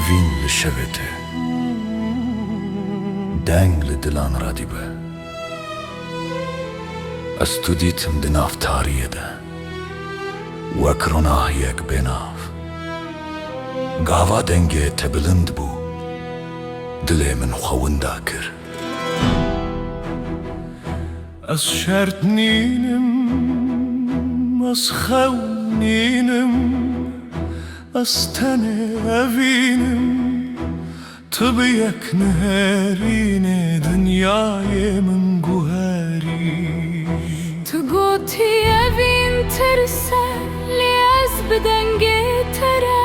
evin li şevete deng li dilan ra dibe. Ez tu dîtim di nav tariyê de wek ronahiyek bênav. Gava dengê te bilind bû, dilê min xewinda kir. Ez şert nînim, ez xew nînim, ez tenê evînim, tu bi yek niherînê dinyayê min guherî. Tu gotî evîn tirse lê ez bi dengê te re,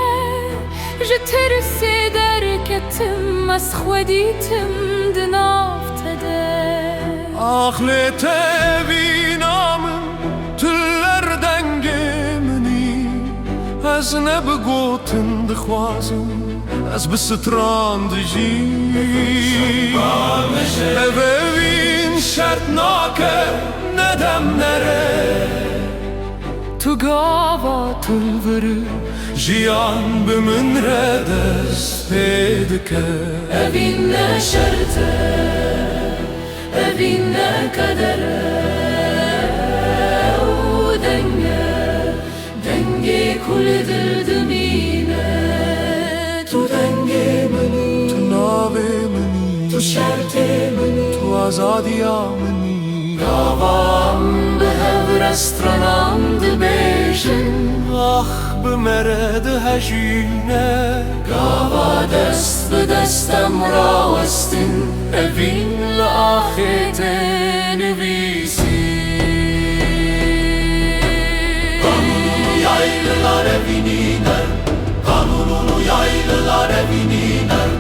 ji tirsê derketim, ez xwe dîtim di nav te de. Ah lê te evîna min, tu ler dengê minî, ez ne bi gotin dixwazim, ez bi stran dijî. Ev evîn şert nake, nedem nere. Tu gava tulvırı Jiyan bi min re dest pê dike. evîn ne şerte, evîn ne kadere. O dengê kulê dil dimîne. Tu dengê minî, Tu navê minî, tu şertê minî, tu azadiya minî. gavam bi hevrestranan dibêjin. Ah bi mere dihejîne, Gava dest bi destem rawestin, evîn li axê te nivîsî. Kanununu yaylılar evininer, kanununu yaylılar evininer,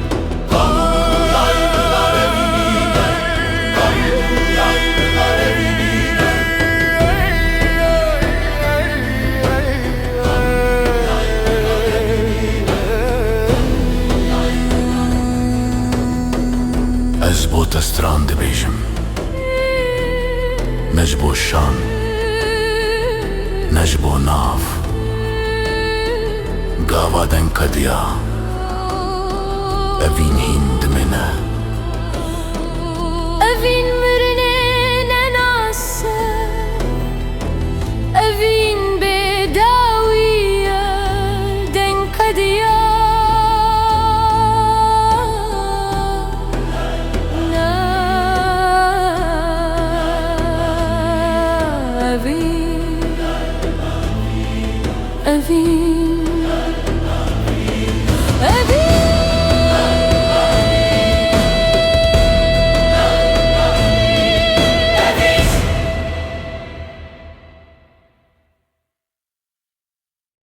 kanununu yaylılar evininer, kanununu yaylılar evininer. Ez bo te stran dibêjim, ne ji bo şan, ne ji bo nav. Gava deng kediya, evîn hîn dimîne. Evîn mirinê nenase, evîn bêdawî ye, deng kediya. Evîn